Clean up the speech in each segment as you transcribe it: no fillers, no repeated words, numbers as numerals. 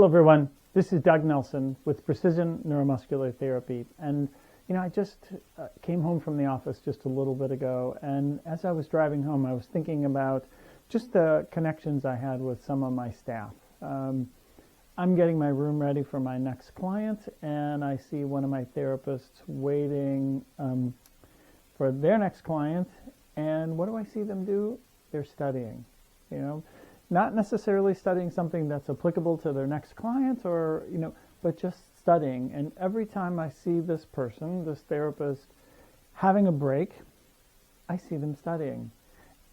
Hello everyone, this is Doug Nelson with Precision Neuromuscular Therapy, and I just came home from the office just a little bit ago, and as I was driving home I was thinking about just the connections I had with some of my staff. I'm getting my room ready for my next client, and I see one of my therapists waiting for their next client, and what do I see them do? They're studying, not necessarily studying something that's applicable to their next client but just studying. And every time I see this person, this therapist, having a break, I see them studying.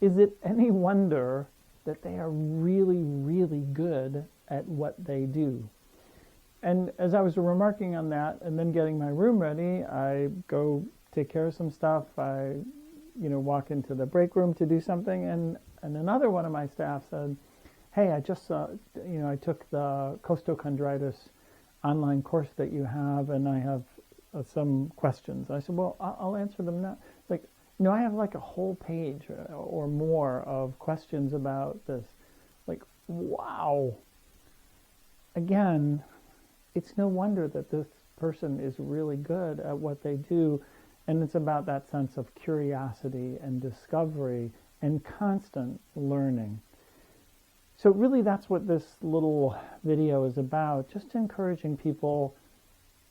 Is it any wonder that they are really, really good at what they do? And as I was remarking on that and then getting my room ready, I go take care of some stuff. I, walk into the break room to do something, and another one of my staff said, "Hey, I just I took the costochondritis online course that you have, and I have some questions." I said, "Well, I'll answer them now." Like, I have like a whole page or more of questions about this. Like, wow. Again, it's no wonder that this person is really good at what they do, and it's about that sense of curiosity and discovery and constant learning. So really that's what this little video is about, just encouraging people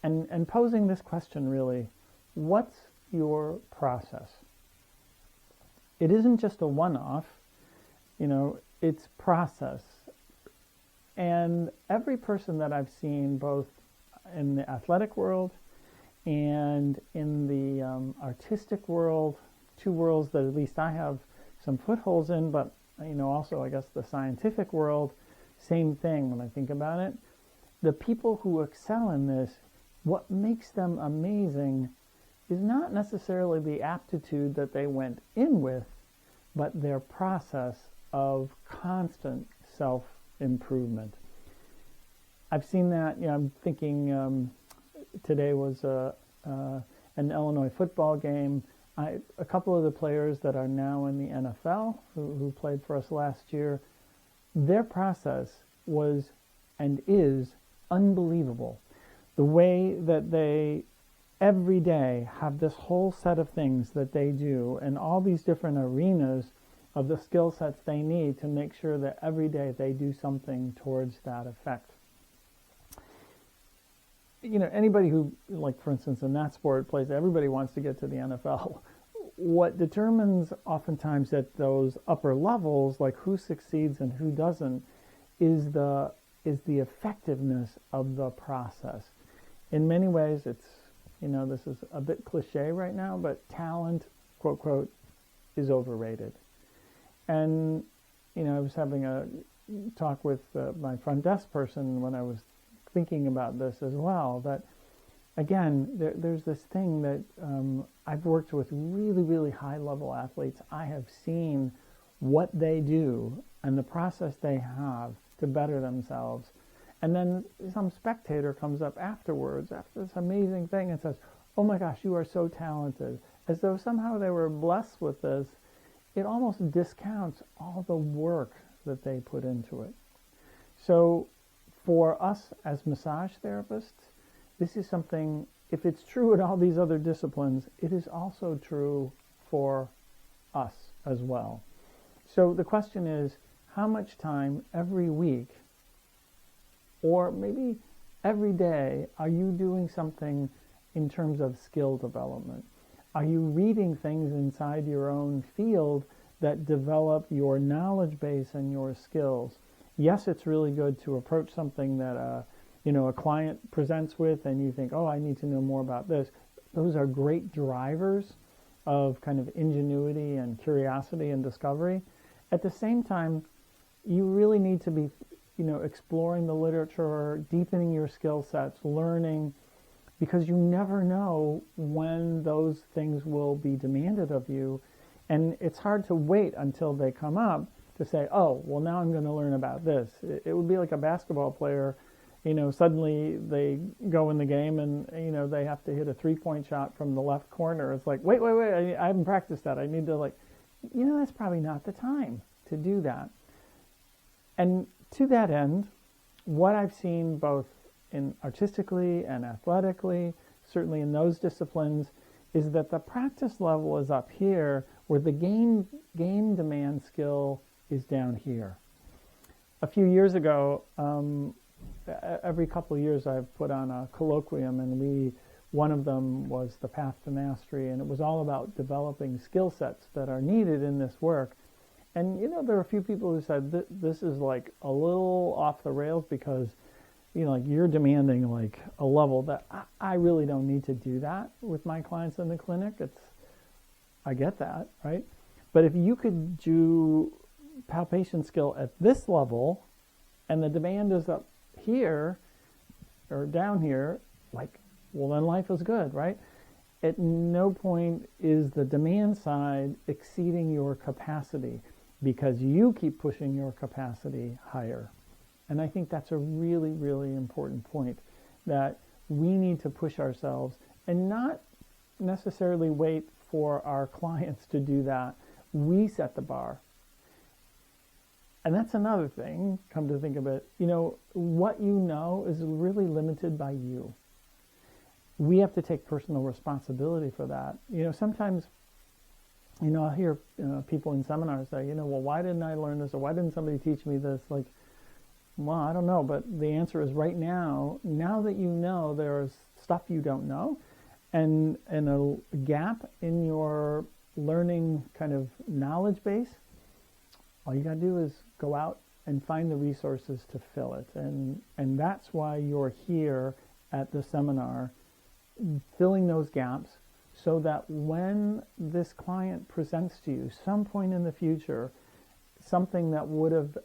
and posing this question really: what's your process? It isn't just a one-off, it's process. And every person that I've seen, both in the athletic world and in the artistic world, two worlds that at least I have some footholds in, but also I guess the scientific world, same thing when I think about it. The people who excel in this, what makes them amazing is not necessarily the aptitude that they went in with, but their process of constant self-improvement. I've seen that, I'm thinking today was an Illinois football game. A couple of the players that are now in the NFL who played for us last year, their process was and is unbelievable. The way that they every day have this whole set of things that they do and all these different arenas of the skill sets they need to make sure that every day they do something towards that effect. Anybody who, like for instance in that sport, plays, everybody wants to get to the NFL. What determines oftentimes at those upper levels, like who succeeds and who doesn't, is the effectiveness of the process. In many ways, it's, this is a bit cliche right now, but talent, quote, quote, is overrated. And, I was having a talk with my front desk person when I was thinking about this as well, that again, there's this thing that I've worked with really, really high-level athletes. I have seen what they do and the process they have to better themselves. And then some spectator comes up afterwards, after this amazing thing, and says, "Oh my gosh, you are so talented." As though somehow they were blessed with this. It almost discounts all the work that they put into it. So for us as massage therapists, this is something, if it's true in all these other disciplines, it is also true for us as well. So the question is, how much time every week, or maybe every day, are you doing something in terms of skill development? Are you reading things inside your own field that develop your knowledge base and your skills? Yes, it's really good to approach something that a client presents with and you think, oh, I need to know more about this. Those are great drivers of kind of ingenuity and curiosity and discovery. At the same time, you really need to be, exploring the literature, deepening your skill sets, learning, because you never know when those things will be demanded of you. And it's hard to wait until they come up to say, oh, well, now I'm going to learn about this. It would be like a basketball player, suddenly they go in the game and, they have to hit a three-point shot from the left corner. It's like, wait, I haven't practiced that. I need to that's probably not the time to do that. And to that end, what I've seen both in artistically and athletically, certainly in those disciplines, is that the practice level is up here where the game demand skill is down here. A few years ago, every couple of years I've put on a colloquium, and one of them was the Path to Mastery, and it was all about developing skill sets that are needed in this work. And there are a few people who said this is like a little off the rails because like you're demanding like a level that I really don't need to do that with my clients in the clinic. I get that, right? But if you could do palpation skill at this level and the demand is up here or down here, well, then life is good, right? At no point is the demand side exceeding your capacity because you keep pushing your capacity higher. And I think that's a really, really important point, that we need to push ourselves and not necessarily wait for our clients to do that. We set the bar. And that's another thing, come to think of it, what you know is really limited by you. We have to take personal responsibility for that. Sometimes, I'll hear people in seminars say, well, why didn't I learn this? Or why didn't somebody teach me this? Well, I don't know, but the answer is right now that you know there's stuff you don't know and a gap in your learning kind of knowledge base, all you got to do is go out and find the resources to fill it. And that's why you're here at the seminar, filling those gaps so that when this client presents to you some point in the future something that would have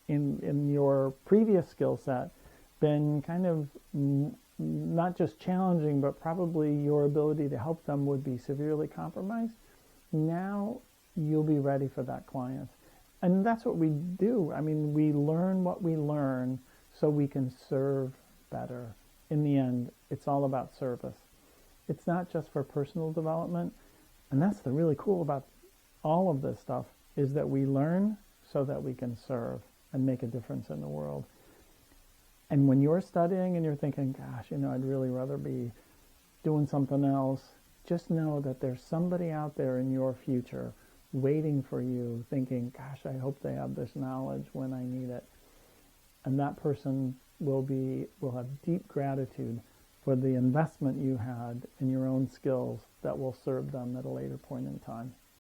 in your previous skill set been kind of not just challenging, but probably your ability to help them would be severely compromised, now you'll be ready for that client. And that's what we do. I mean, we learn what we learn so we can serve better. In the end, it's all about service. It's not just for personal development. And that's the really cool about all of this stuff, is that we learn so that we can serve and make a difference in the world. And when you're studying and you're thinking, gosh, I'd really rather be doing something else, just know that there's somebody out there in your future waiting for you, thinking, gosh, I hope they have this knowledge when I need it. And that person will have deep gratitude for the investment you had in your own skills that will serve them at a later point in time.